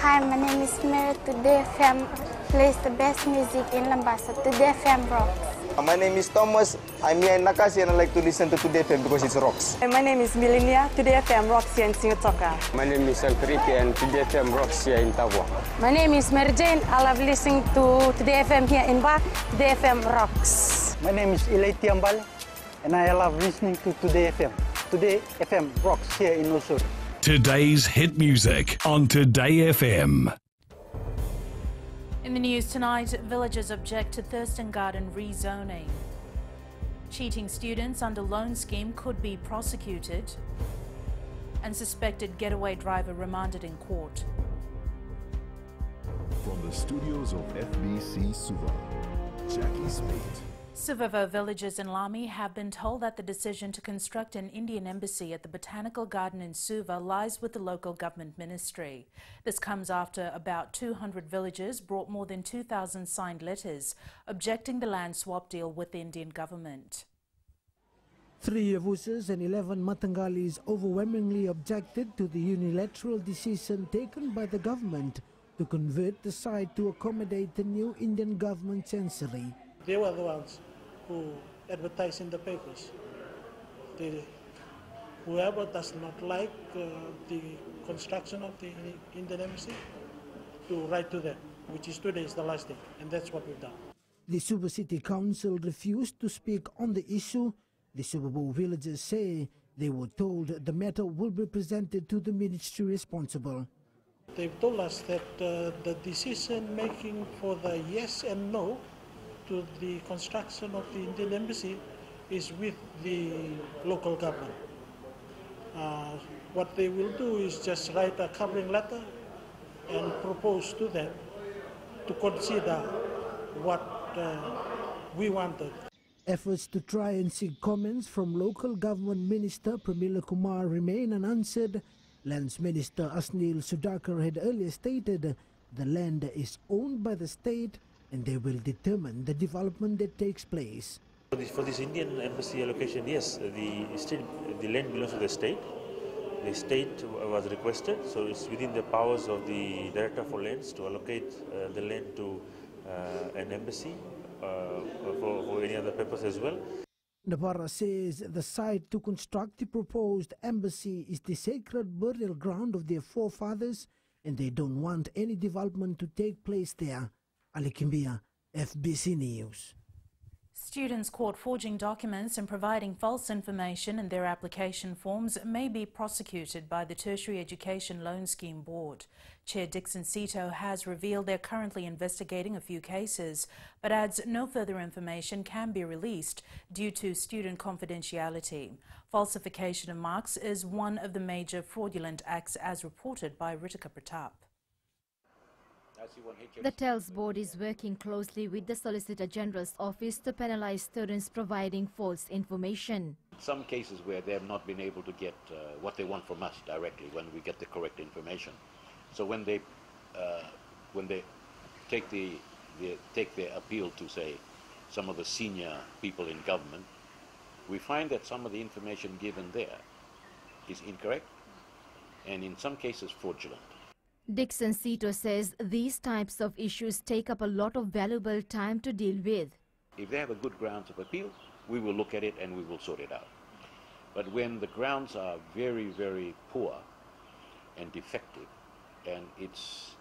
Hi, my name is Mary. Today FM plays the best music in Lambasa. Today FM rocks. My name is Thomas. I'm here in Nakasi and I like to listen to Today FM because it rocks. My name is Milenia. Today FM rocks here in Singatoka. My name is Alfriti and Today FM rocks here in Tavua. My name is Mary Jane. I love listening to Today FM here in Ba. Today FM rocks. My name is Ilaiti Ambal and I love listening to Today FM. Today FM rocks here in Osur. Today's hit music on Today FM. In the news tonight, villagers object to Thurston Garden rezoning. Cheating students under loan scheme could be prosecuted. And suspected getaway driver remanded in court. From the studios of FBC Suva, Jackie Smith. Suvavo villagers in Lami have been told that the decision to construct an Indian embassy at the Botanical Garden in Suva lies with the local government ministry. This comes after about 200 villagers brought more than 2,000 signed letters objecting the land swap deal with the Indian government. 3 Yavusas and 11 Matangalis overwhelmingly objected to the unilateral decision taken by the government to convert the site to accommodate the new Indian government chancery. They were the ones who advertised in the papers. Whoever does not like the construction of the Indian embassy, to write to them, which is today is the last day, and that's what we've done. The Suva City Council refused to speak on the issue. The Suvabo villagers say they were told the matter will be presented to the ministry responsible. They've told us that the decision making for the yes and no to the construction of the Indian embassy is with the local government. What they will do is just write a covering letter and propose to them to consider what we wanted. Efforts to try and seek comments from local government minister Pramila Kumar remain unanswered. Lands Minister Asnil Sudhakar had earlier stated the land is owned by the state and they will determine the development that takes place. For this Indian embassy allocation, yes, the land belongs to the state. The state was requested, so it's within the powers of the Director for Lands to allocate the land to an embassy for any other purpose as well. Navarra says the site to construct the proposed embassy is the sacred burial ground of their forefathers and they don't want any development to take place there. Ali Kimbia, FBC News. Students caught forging documents and providing false information in their application forms may be prosecuted by the Tertiary Education Loan Scheme Board. Chair Dixon Sito has revealed they're currently investigating a few cases, but adds no further information can be released due to student confidentiality. Falsification of marks is one of the major fraudulent acts as reported by Ritika Pratap. The TELS board is working closely with the Solicitor General's office to penalize students providing false information. Some cases where they have not been able to get what they want from us directly when we get the correct information. So when they take their appeal to, say, some of the senior people in government, we find that some of the information given there is incorrect and in some cases fraudulent. Dixon Sito says these types of issues take up a lot of valuable time to deal with. If they have a good grounds of appeal, we will look at it and we will sort it out. But when the grounds are very, very poor and defective, and it's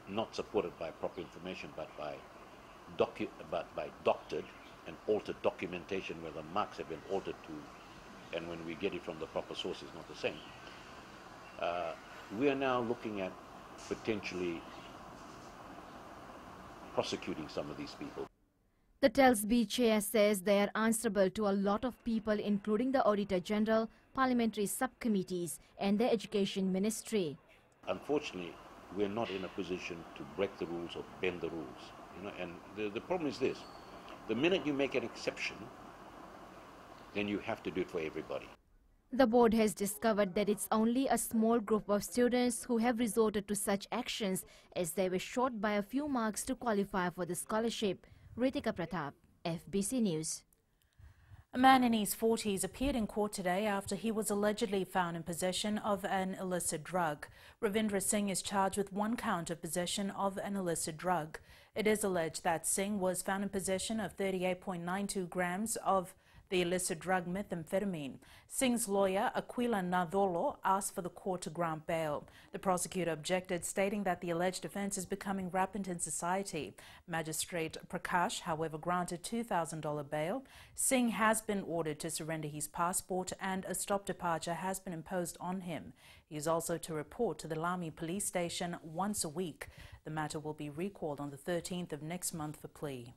not supported by proper information, but by doctored and altered documentation where the marks have been altered to, and when we get it from the proper source is not the same, we are now looking at potentially prosecuting some of these people. The TELS-B chair says they are answerable to a lot of people, including the Auditor General, parliamentary subcommittees and the Education Ministry. Unfortunately, we're not in a position to break the rules or bend the rules. And the problem is this: the minute you make an exception, then you have to do it for everybody. The board has discovered that it's only a small group of students who have resorted to such actions as they were short by a few marks to qualify for the scholarship. Ritika Pratap, FBC News. A man in his 40s appeared in court today after he was allegedly found in possession of an illicit drug. Ravindra Singh is charged with 1 count of possession of an illicit drug. It is alleged that Singh was found in possession of 38.92 grams of the illicit drug methamphetamine. Singh's lawyer, Aquila Nadolo, asked for the court to grant bail. The prosecutor objected, stating that the alleged offence is becoming rampant in society. Magistrate Prakash, however, granted $2,000 bail. Singh has been ordered to surrender his passport and a stop departure has been imposed on him. He is also to report to the Lami police station once a week. The matter will be recalled on the 13th of next month for plea.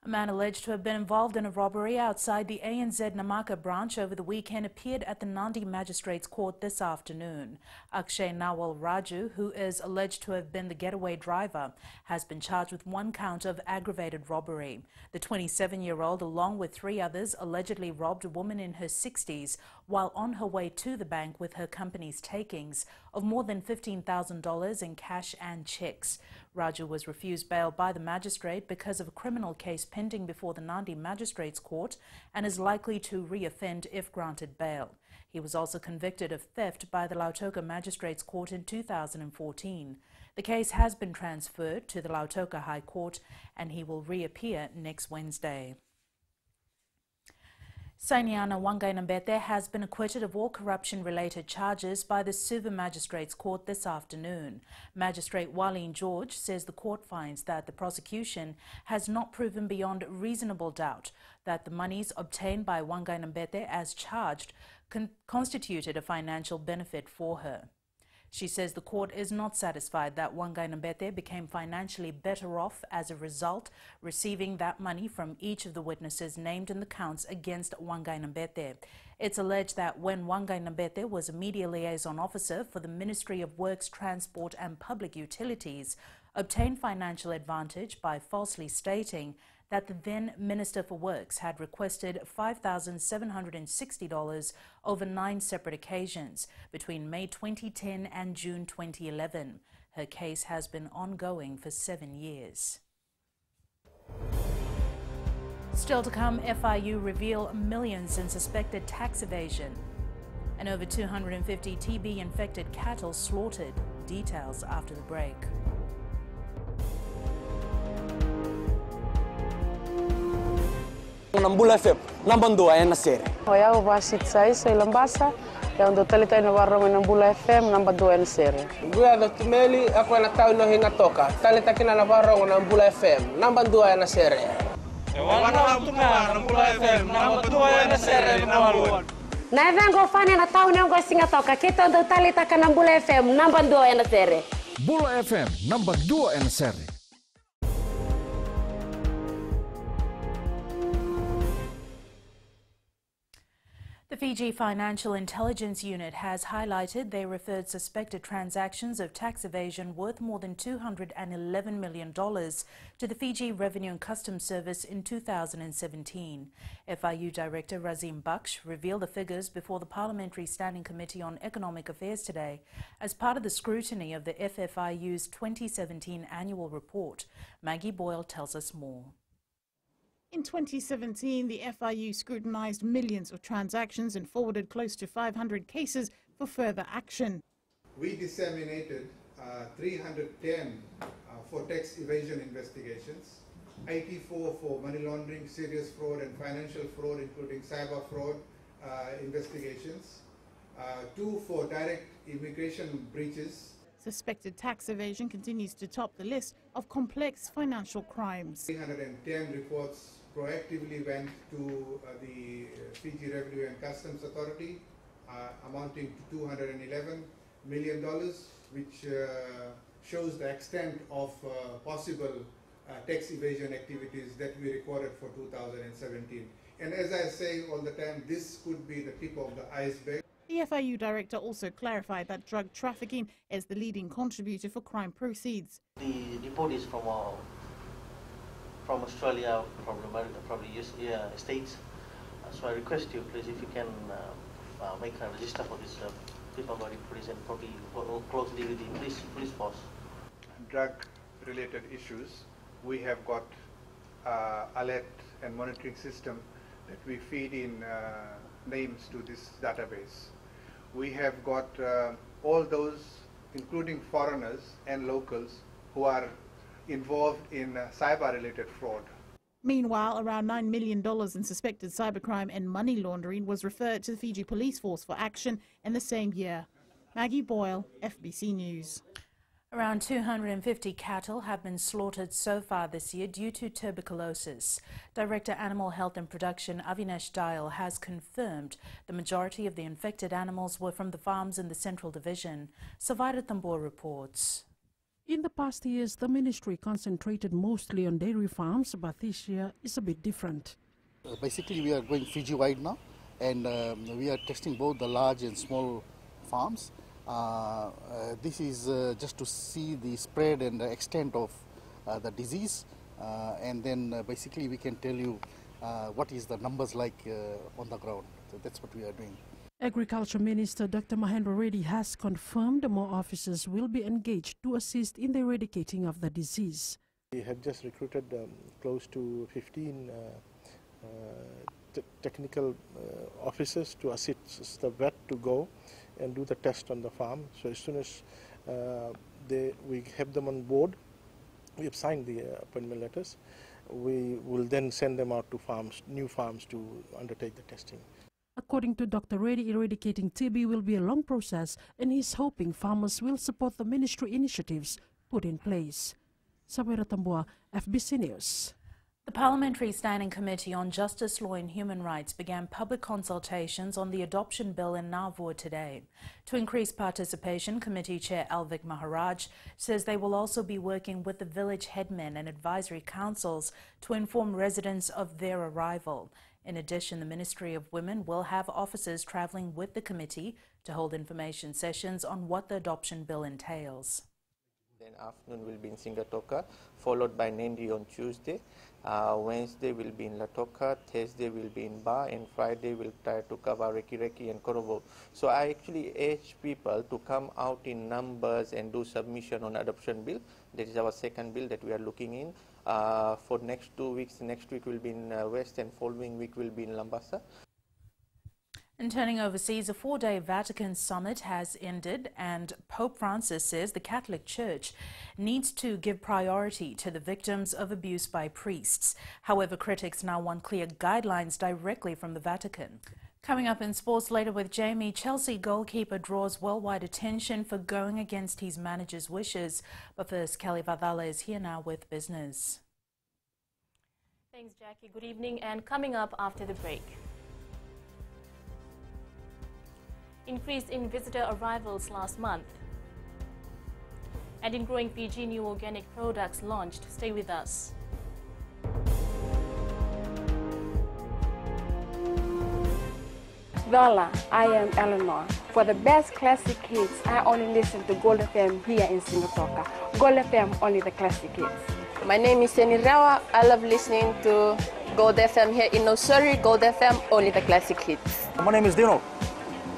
A man alleged to have been involved in a robbery outside the ANZ Namaka branch over the weekend appeared at the Nandi Magistrates Court this afternoon. Akshay Nawal Raju, who is alleged to have been the getaway driver, has been charged with 1 count of aggravated robbery. The 27-year-old, along with 3 others, allegedly robbed a woman in her 60s while on her way to the bank with her company's takings of more than $15,000 in cash and cheques. Raju was refused bail by the magistrate because of a criminal case pending before the Nandi Magistrates Court and is likely to re-offend if granted bail. He was also convicted of theft by the Lautoka Magistrates Court in 2014. The case has been transferred to the Lautoka High Court and he will reappear next Wednesday. Sainiana Wangai-Nambete has been acquitted of all corruption-related charges by the Suva Magistrates Court this afternoon. Magistrate Walleen George says the court finds that the prosecution has not proven beyond reasonable doubt that the monies obtained by Wangai-Nambete as charged constituted a financial benefit for her. She says the court is not satisfied that Wangai-Nambete became financially better off as a result, receiving that money from each of the witnesses named in the counts against Wangai-Nambete. It's alleged that when Wangai-Nambete was a media liaison officer for the Ministry of Works, Transport and Public Utilities, obtained financial advantage by falsely stating that the then Minister for Works had requested $5,760 over 9 separate occasions between May 2010 and June 2011. Her case has been ongoing for 7 years. Still to come, FIU reveal millions in suspected tax evasion. And over 250 TB-infected cattle slaughtered. Details after the break. Nambula FM, nambandua ya nasere. Hoya uvasit sai sai lambasa, ya ndo talita ina warong nambula FM nambandua ya nasere. Gua da tumeli ako na tao no hinga toka. Talita kina na warong nambula FM nambandua ya nasere. Wana tuma nambula FM nambandua ya nasere nawaluan. Na vengo fane na tao no singa toka. Kito ndo talita kana nambula FM nambandua ya nasere. Bula FM nambandua ya nasere. The Fiji Financial Intelligence Unit has highlighted they referred suspected transactions of tax evasion worth more than $211 million to the Fiji Revenue and Customs Service in 2017. FIU Director Razim Baksh revealed the figures before the Parliamentary Standing Committee on Economic Affairs today as part of the scrutiny of the FFIU's 2017 annual report. Maggie Boyle tells us more. In 2017, the FIU scrutinised millions of transactions and forwarded close to 500 cases for further action. We disseminated 310 for tax evasion investigations, 84 for money laundering, serious fraud and financial fraud, including cyber fraud investigations, 2 for direct immigration breaches. Suspected tax evasion continues to top the list of complex financial crimes. 310 reports proactively went to the Fiji Revenue and Customs Authority, amounting to $211 million, which shows the extent of possible tax evasion activities that we recorded for 2017. And as I say all the time, this could be the tip of the iceberg. The FIU director also clarified that drug trafficking is the leading contributor for crime proceeds. The report is from Australia, from America, from the US, States. So I request you, please, if you can make a register for this people body police and probably work closely with the police force. Drug-related issues, we have got alert and monitoring system that we feed in names to this database. We have got all those, including foreigners and locals, who are involved in cyber-related fraud. Meanwhile, around $9 million in suspected cybercrime and money laundering was referred to the Fiji Police Force for action in the same year. Maggie Boyle, FBC News. Around 250 cattle have been slaughtered so far this year due to tuberculosis. Director Animal Health and Production Avinash Dial has confirmed the majority of the infected animals were from the farms in the Central Division. Savaira Tambor reports. In the past years, the ministry concentrated mostly on dairy farms, but this year is a bit different. Basically, we are going Fiji-wide now, and we are testing both the large and small farms. This is just to see the spread and the extent of the disease, and then basically we can tell you what is the numbers like on the ground. So that's what we are doing. Agriculture Minister Dr. Mahendra Reddy has confirmed more officers will be engaged to assist in the eradicating of the disease. We have just recruited close to 15 technical officers to assist the vet to go and do the test on the farm. So as soon as we have them on board, we have signed the appointment letters, we will then send them out to farms, new farms, to undertake the testing. According to Dr. Reddy, eradicating TB will be a long process, and he's hoping farmers will support the ministry initiatives put in place. Savaira Tambua, FBC News. The Parliamentary Standing Committee on Justice, Law and Human Rights began public consultations on the adoption bill in Navur today. To increase participation, Committee Chair Alvik Maharaj says they will also be working with the village headmen and advisory councils to inform residents of their arrival. In addition, the Ministry of Women will have officers travelling with the committee to hold information sessions on what the adoption bill entails. Then afternoon will be in Singatoka, followed by Nandi on Tuesday. Wednesday will be in Latoka, Thursday will be in Ba, and Friday we'll try to cover Reki and Korobo. So I actually urge people to come out in numbers and do submission on adoption bill. That is our second bill that we are looking in. For next 2 weeks, next week will be in West, and following week will be in Lambasa. And turning overseas, a 4-day Vatican summit has ended, and Pope Francis says the Catholic Church needs to give priority to the victims of abuse by priests. However, critics now want clear guidelines directly from the Vatican. Coming up in sports later with Jamie, Chelsea goalkeeper draws worldwide attention for going against his manager's wishes. But first, Kelly Vadala is here now with business. Thanks, Jackie. Good evening, and coming up after the break. Increase in visitor arrivals last month. And in growing Fiji, new organic products launched. Stay with us. Voila, I am Eleanor. For the best classic hits, I only listen to Gold FM here in Singatoka. Gold FM, only the classic hits. My name is Seni Rawa. I love listening to Gold FM here in Nosuri. Gold FM, only the classic hits. My name is Dino.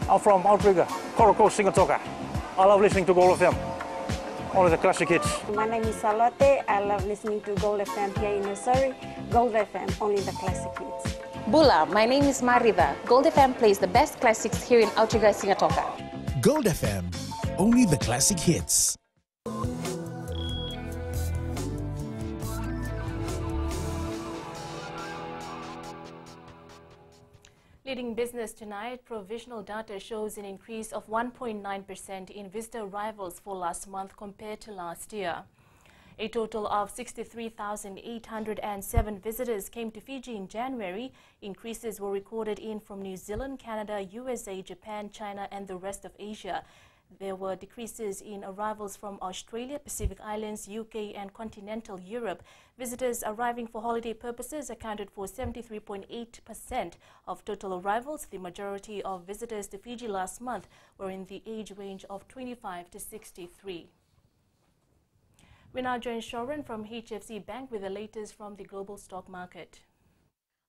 I'm from Outrigger, Coral Coast, Singatoka. I love listening to Gold FM, only the classic hits. My name is Salote. I love listening to Gold FM here in Nosuri. Gold FM, only the classic hits. Bula, my name is Mariva. Gold FM plays the best classics here in Outrigger, Singatoka. Gold FM, only the classic hits. Leading business tonight, provisional data shows an increase of 1.9% in visitor arrivals for last month compared to last year. A total of 63,807 visitors came to Fiji in January. Increases were recorded in from New Zealand, Canada, USA, Japan, China, and the rest of Asia. There were decreases in arrivals from Australia, Pacific Islands, UK, and continental Europe. Visitors arriving for holiday purposes accounted for 73.8% of total arrivals. The majority of visitors to Fiji last month were in the age range of 25 to 63. We now join Shoran from HFC Bank with the latest from the global stock market.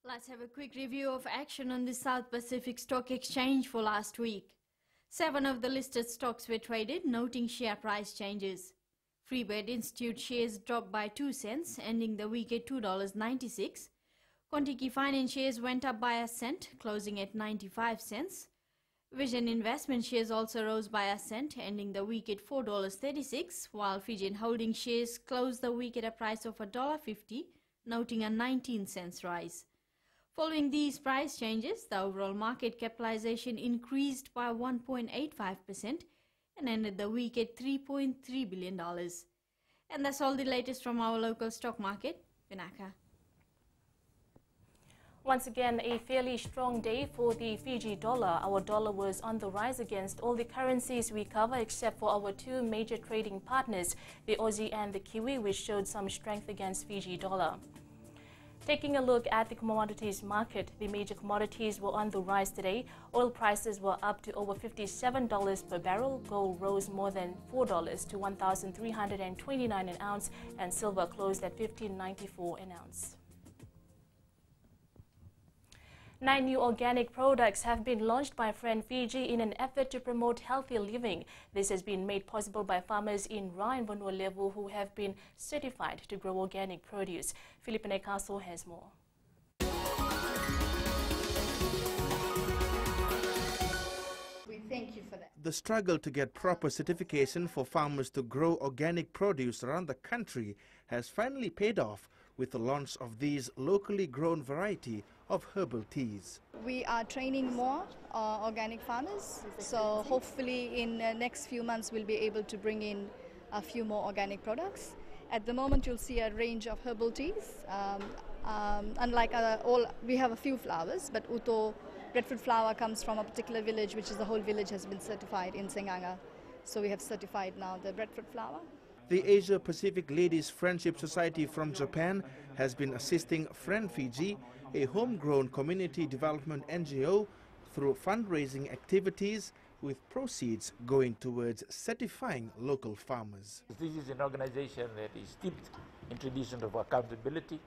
Let's have a quick review of action on the South Pacific Stock Exchange for last week. 7 of the listed stocks were traded, noting share price changes. Freebird Institute shares dropped by 2 cents, ending the week at $2.96. Kontiki Finance shares went up by a cent, closing at 95 cents. Vision Investment shares also rose by a cent, ending the week at $4.36, while Fijian Holding shares closed the week at a price of $1.50, noting a 19 cents rise. Following these price changes, the overall market capitalization increased by 1.85% and ended the week at $3.3 billion. And that's all the latest from our local stock market. Vinaka. Once again, a fairly strong day for the Fiji dollar. Our dollar was on the rise against all the currencies we cover except for our two major trading partners, the Aussie and the Kiwi, which showed some strength against Fiji dollar. Taking a look at the commodities market, the major commodities were on the rise today. Oil prices were up to over $57 per barrel. Gold rose more than $4 to $1,329 an ounce, and silver closed at $15.94 an ounce. 9 new organic products have been launched by Friend Fiji in an effort to promote healthy living. This has been made possible by farmers in Ra and Vanuatu who have been certified to grow organic produce. Philippe Nekaso has more. We thank you for that. The struggle to get proper certification for farmers to grow organic produce around the country has finally paid off with the launch of these locally grown variety of herbal teas. We are training more organic farmers, so hopefully in the next few months we'll be able to bring in a few more organic products. At the moment you'll see a range of herbal teas. Unlike we have a few flowers, but Uto breadfruit flower comes from a particular village, which is the whole village has been certified in Senganga. So we have certified now the breadfruit flower. The Asia Pacific Ladies Friendship Society from Japan has been assisting Friend Fiji, a homegrown community development NGO, through fundraising activities, with proceeds going towards certifying local farmers. This is an organization that is steeped in traditions of accountability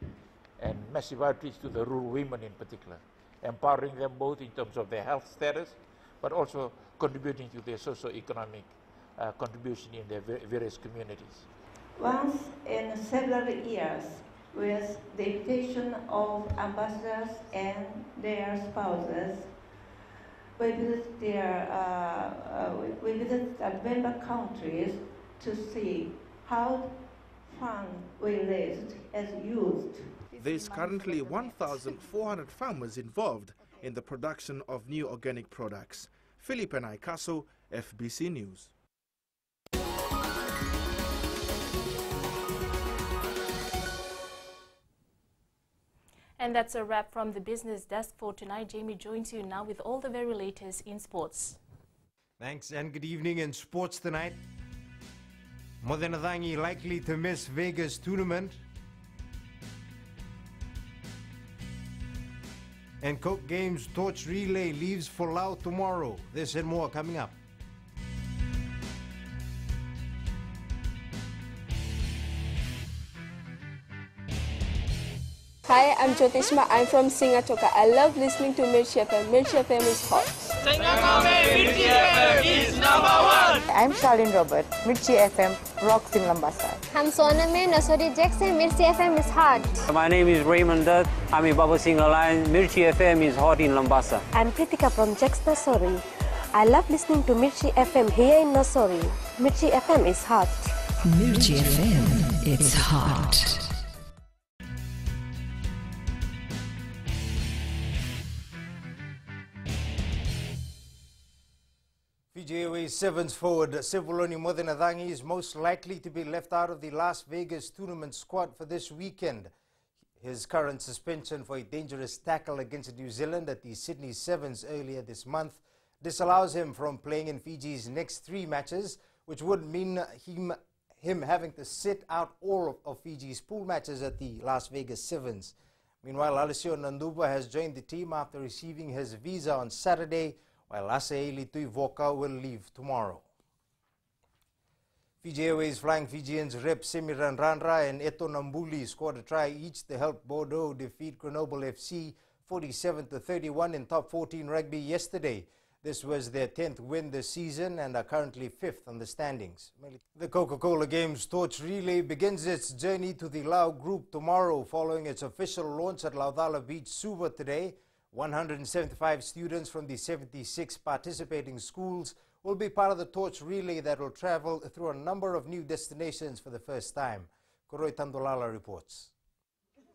and massive outreach to the rural women in particular, empowering them both in terms of their health status, but also contributing to their socio-economic contribution in their various communities. Once in several years, with the invitation of ambassadors and their spouses, we visit the member countries to see how funds we raised is used. There's currently 1,400 farmers involved in the production of new organic products. Philippe Nekaso, FBC News. And that's a wrap from the business desk for tonight. Jamie joins you now with all the very latest in sports. Thanks and good evening in sports tonight. Modena likely to miss Vegas tournament. And Coke Games torch relay leaves for Laos tomorrow. This and more coming up. Hi, I'm Jyotishma. I'm from Singatoka. I love listening to Mirchi FM. Mirchi FM is hot. Mirchi FM is #1. I'm Charlene Robert. Mirchi FM rocks in Lambasa. I'm Soname Nasodi Jackson. Mirchi FM is hot. My name is Raymond Dutt. I'm in Baba Singh Alliance. Mirchi FM is hot in Lambasa. I'm Pritika from Jax Nasori. I love listening to Mirchi FM here in Nasori. Mirchi FM is hot. Mirchi FM, it's hot. Fiji Airways Sevens forward Sivuloni Modena is most likely to be left out of the Las Vegas tournament squad for this weekend. His current suspension for a dangerous tackle against New Zealand at the Sydney Sevens earlier this month disallows him from playing in Fiji's next 3 matches, which would mean him having to sit out all of Fiji's pool matches at the Las Vegas Sevens. Meanwhile, Alessio Nanduba has joined the team after receiving his visa on Saturday, while Aseeli Tuivoka will leave tomorrow. Fiji Airways flying Fijians Rep Semiran Randra and Eto Nambuli scored a try each to help Bordeaux defeat Grenoble FC 47-31 in top 14 rugby yesterday. This was their 10th win this season and are currently 5th on the standings. The Coca-Cola Games Torch Relay begins its journey to the Lau Group tomorrow following its official launch at Laudala Beach, Suva today. 175 students from the 76 participating schools will be part of the Torch Relay that will travel through a number of new destinations for the first time. Koroi Tandolala reports.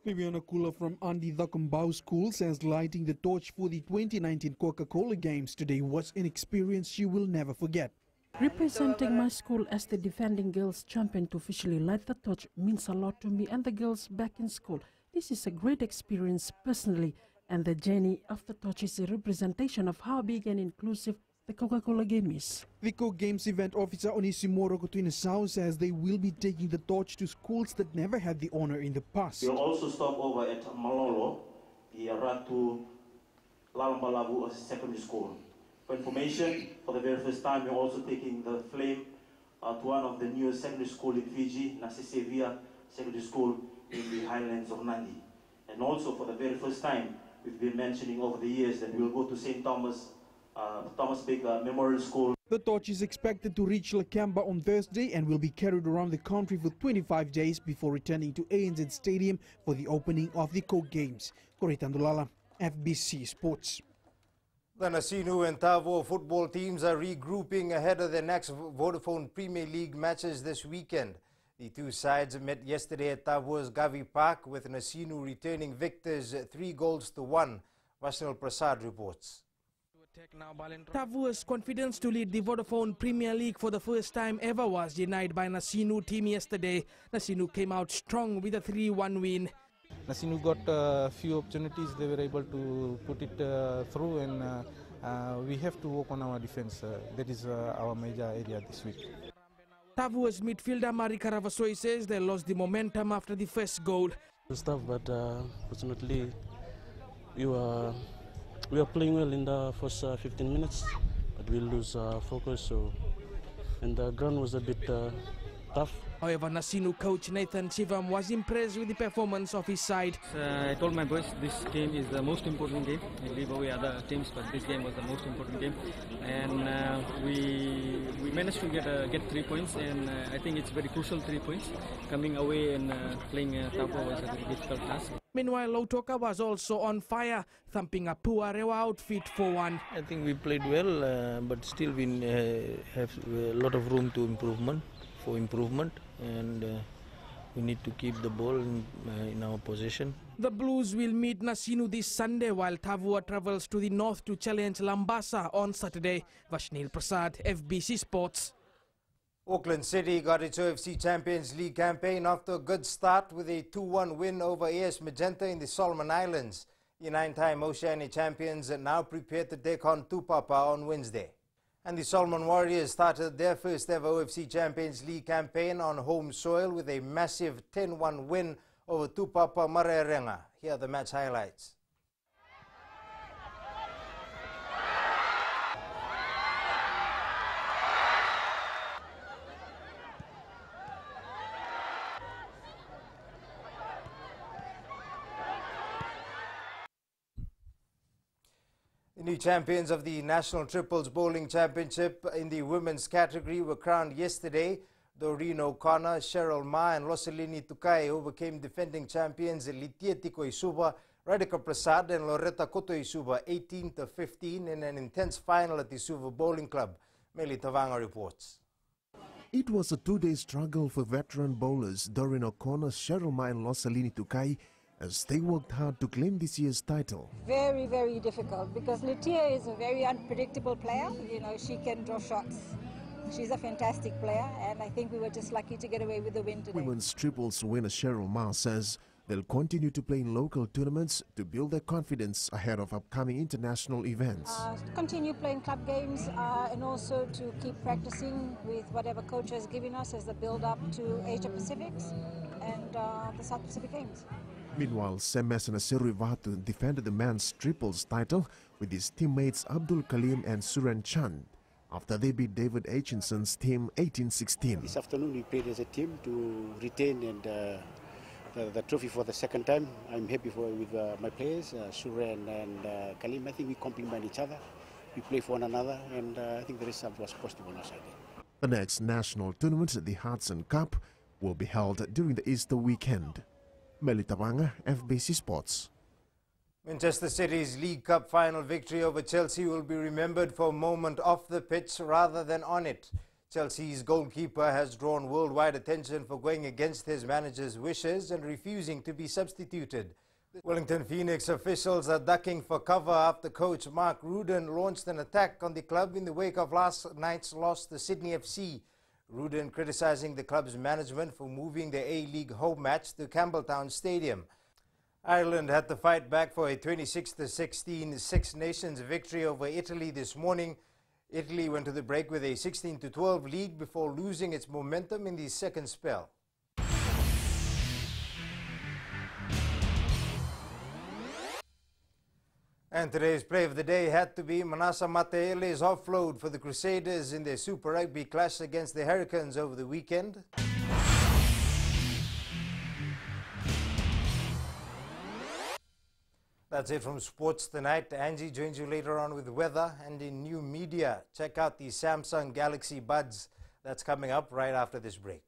Viviana Kula from Andi Dhakumbau School says lighting the torch for the 2019 Coca-Cola Games today was an experience she will never forget. Representing my school as the defending girls champion to officially light the torch means a lot to me and the girls back in school. This is a great experience personally, and the journey of the torch is a representation of how big and inclusive the Coca-Cola Game is. The Coke Games event officer Onisimoro Kotuinasau says they will be taking the torch to schools that never had the honor in the past. We'll also stop over at Malolo, the Ratu Lalambalabu Secondary School. For information, for the very first time, we're also taking the flame to one of the newest secondary schools in Fiji, Nasisevia Secondary School in the highlands of Nandi. And also for the very first time, we've been mentioning over the years that we'll go to St. Thomas Big Memorial School. The torch is expected to reach Lakamba on Thursday and will be carried around the country for 25 days before returning to ANZ Stadium for the opening of the Coke Games. Koritandulala, FBC Sports. The Nasinu and Tavo football teams are regrouping ahead of their next Vodafone Premier League matches this weekend. The two sides met yesterday at Tavo's Gavi Park, with Nasinu returning victors 3-1. Vashnil Prasad reports. Tavua's confidence to lead the Vodafone Premier League for the first time ever was denied by Nasinu team yesterday. Nasinu came out strong with a 3-1 win. Nasinu got a few opportunities, they were able to put it through, and we have to work on our defense. That is our major area this week. Tavua's midfielder Marika Ravasoi says they lost the momentum after the first goal. It's tough, but fortunately we were playing well in the first 15 minutes, but we lose focus, and the ground was a bit tough. However, Nasinu coach Nathan Shivam was impressed with the performance of his side. I told my boys this game is the most important game. We leave away other teams, but this game was the most important game, and we managed to get 3 points, and I think it's very crucial 3 points. Coming away and playing Tapa was a very difficult task. Meanwhile, Lautoka was also on fire, thumping a Puarewa outfit 4-1. I think we played well, but still we have a lot of room to improvement, and we need to keep the ball in our possession. The Blues will meet Nasinu this Sunday, while Tavua travels to the north to challenge Lambasa on Saturday. Vashnil Prasad, FBC Sports. Auckland City got its OFC Champions League campaign off to a good start with a 2-1 win over AS Magenta in the Solomon Islands. The 9-time Oceania champions are now prepared to take on Tupapa on Wednesday. And the Solomon Warriors started their first ever OFC Champions League campaign on home soil with a massive 10-1 win over Tupapa Maraerenga. Here are the match highlights. The new champions of the National Triples Bowling Championship in the women's category were crowned yesterday. Doreen O'Connor, Cheryl Ma and Rosalini Tukai overcame defending champions Litieti Koisuba, Radhika Prasad and Loretta Kotoisuba 18-15 in an intense final at the Suva Bowling Club. Meli Tavanga reports. It was a two-day struggle for veteran bowlers Doreen O'Connor, Cheryl Ma and Rosalini Tukai as they worked hard to claim this year's title. Very, very difficult because Litia is a very unpredictable player. You know, she can draw shots. She's a fantastic player, and I think we were just lucky to get away with the win today. Women's triples winner Cheryl Ma says they'll continue to play in local tournaments to build their confidence ahead of upcoming international events. Continue playing club games and also to keep practicing with whatever coach has given us as the build-up to Asia Pacifics and the South Pacific Games. Meanwhile, Sam Messanasiru Vatu defended the men's triples title with his teammates Abdul Kalim and Suren Chand after they beat David Aitchinson's team 18-16. This afternoon we played as a team to retain and the trophy for the second time. I'm happy with my players, Suren and Kalim. I think we complement each other we play for one another, and I think the result was positive on our side. The next national tournament, the Hudson Cup, will be held during the Easter weekend. Melitabanga, FBC Sports. Manchester City's League Cup final victory over Chelsea will be remembered for a moment off the pitch rather than on it. Chelsea's goalkeeper has drawn worldwide attention for going against his manager's wishes and refusing to be substituted. Wellington Phoenix officials are ducking for cover after coach Mark Rudin launched an attack on the club in the wake of last night's loss to Sydney FC. Rudin criticizing the club's management for moving the A-League home match to Campbelltown Stadium. Ireland had to fight back for a 26-16 Six Nations victory over Italy this morning. Italy went to the break with a 16-12 lead before losing its momentum in the second spell. And today's play of the day had to be Manasa Mateele's offload for the Crusaders in their Super Rugby clash against the Hurricanes over the weekend. That's it from sports tonight. Angie joins you later on with weather and in new media. Check out the Samsung Galaxy Buds. That's coming up right after this break.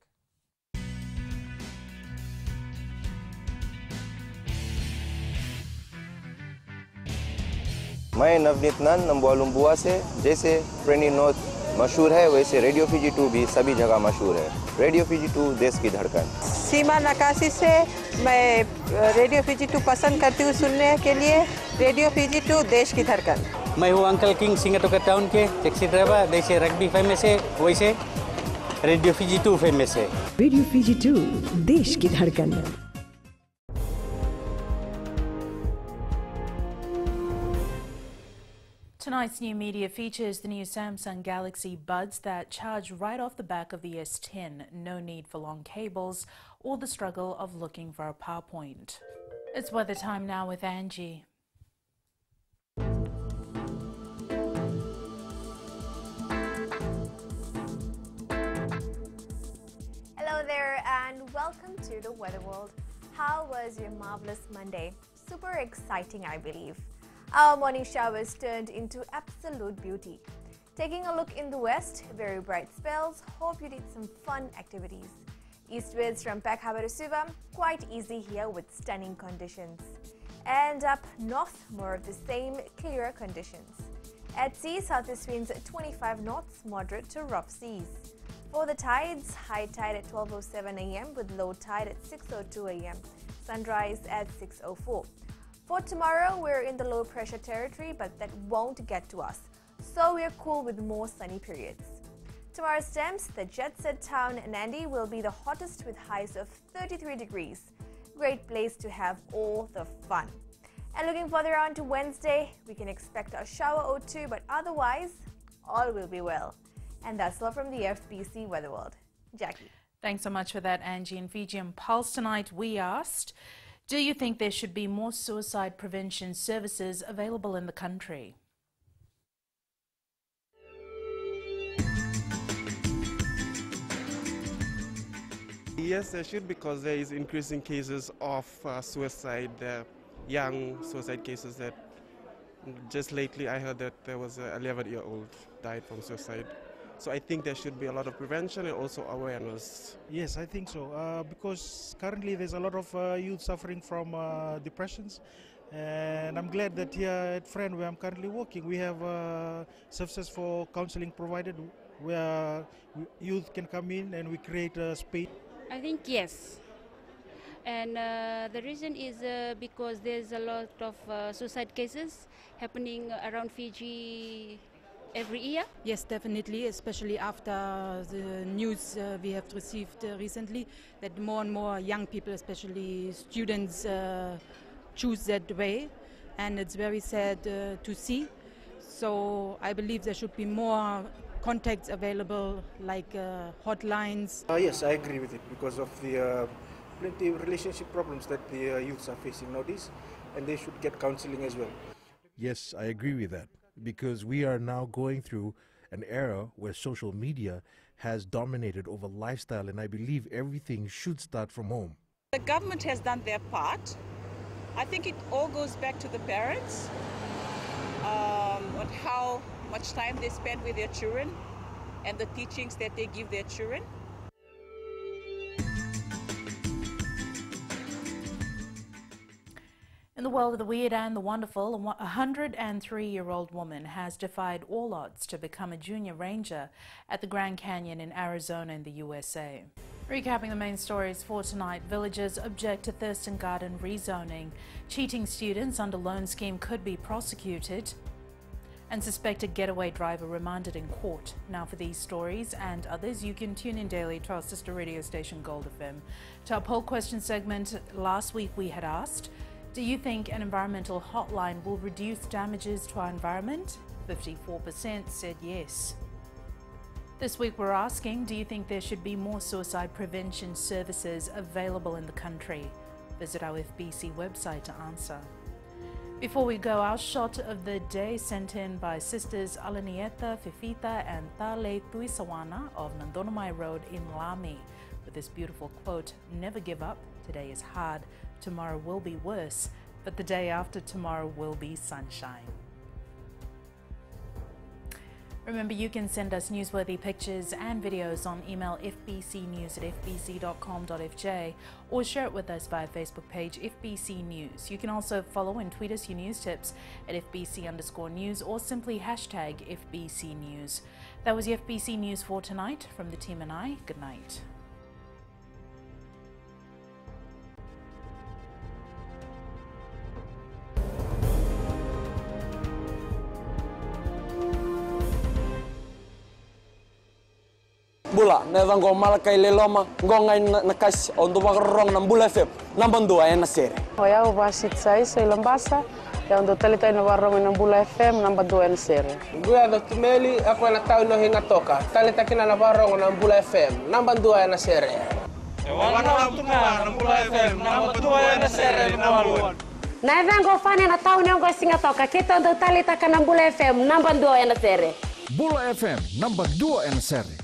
मैं नवनीत नंद नंबोलुम्बुआ से जैसे प्रेनी note मशहूर है वैसे radio Fiji 2 भी सभी जगह मशहूर है। रेडियो फीजी 2 देश की धड़कन। सीमा नकाशी से मैं रेडियो फीजी 2 पसंद करती हूँ सुनने के लिए। रेडियो फीजी 2 देश की धड़कन। मैं हूँ अंकल किंग सिंगाटोका टाउन के टैक्सी ड्राइवर। जैसे रग्बी फेमस है वैसे रेडियो फीजी 2 फेमस है। रेडियो फीजी 2 देश की धड़कन। Tonight's new media features the new Samsung Galaxy Buds that charge right off the back of the S10. No need for long cables or the struggle of looking for a power point. It's weather time now with Angie. Hello there and welcome to the Weather World. How was your marvelous Monday? Super exciting, I believe. Our morning showers turned into absolute beauty. Taking a look in the west, very bright spells. Hope you did some fun activities. Eastwards from Peck Harbour to Suva, quite easy here with stunning conditions. And up north, more of the same, clearer conditions. At sea, southeast winds at 25 knots, moderate to rough seas. For the tides, high tide at 12:07 a.m. with low tide at 6:02 a.m. Sunrise at 6:04. For tomorrow, we're in the low pressure territory, but that won't get to us. So we're cool with more sunny periods. Tomorrow's temps, the jet-set town Nandi will be the hottest with highs of 33 degrees. Great place to have all the fun. And looking further on to Wednesday, we can expect a shower or two, but otherwise, all will be well. And that's all from the FBC Weather World. Jackie. Thanks so much for that, Angie. In Fijian Pulse tonight, we asked, do you think there should be more suicide prevention services available in the country? Yes, there should, because there is increasing cases of suicide, young suicide cases. That just lately I heard that there was an 11-year-old died from suicide. So I think there should be a lot of prevention and also awareness. Yes, I think so, because currently there's a lot of youth suffering from depressions, and I'm glad that here at Friend, where I'm currently working, we have services for counseling provided where youth can come in and we create a space. I think yes. And the reason is because there's a lot of suicide cases happening around Fiji every year. Yes, definitely, especially after the news we have received recently that more and more young people, especially students, choose that way, and it's very sad to see. So I believe there should be more contacts available, like hotlines. Yes, I agree with it, because of the plenty of relationship problems that the youths are facing nowadays, and they should get counseling as well. Yes, I agree with that, because we are now going through an era where social media has dominated over lifestyle, and I believe everything should start from home. The government has done their part. I think it all goes back to the parents. on how much time they spend with their children and the teachings that they give their children. In the world of the weird and the wonderful, a 103-year-old woman has defied all odds to become a junior ranger at the Grand Canyon in Arizona in the USA. Recapping the main stories for tonight, villagers object to Thurston Garden rezoning. Cheating students under loan scheme could be prosecuted. And suspected getaway driver remanded in court. Now for these stories and others, you can tune in daily to our sister radio station Gold FM. To our poll question segment, last week we had asked, do you think an environmental hotline will reduce damages to our environment? 54% said yes. This week we're asking, do you think there should be more suicide prevention services available in the country? Visit our FBC website to answer. Before we go, our shot of the day sent in by sisters Alanieta, Fifita and Tale Tuisawana of Nandonomai Road in Lami with this beautiful quote, "Never give up, today is hard, tomorrow will be worse, but the day after tomorrow will be sunshine." Remember, you can send us newsworthy pictures and videos on email fbcnews@fbc.com.fj or share it with us via Facebook page FBC News. You can also follow and tweet us your news tips at FBC_news or simply hashtag FBC News. That was the FBC News for tonight. From the team and I, good night. Bula, neva ngo malakai leloma, ngo ngai nakas ondo wakarong ng Bula FM, nambang dua na sere. Hoya ubasit sai sa Ilambasa, ya ondo talita ina warong ng Bula FM, nambang dua na sere. Gua do tumeli, ako na tao no hinga toka, talita kina na warong ng Bula FM, nambang dua na sere. Wana tuma ng Bula FM, nambang dua na sere nawaluan. Na vengo fane na tao ngo singa toka, kita ondo talita ka ng Bula FM, nambang dua na sere. Bula FM, nambang dua na sere.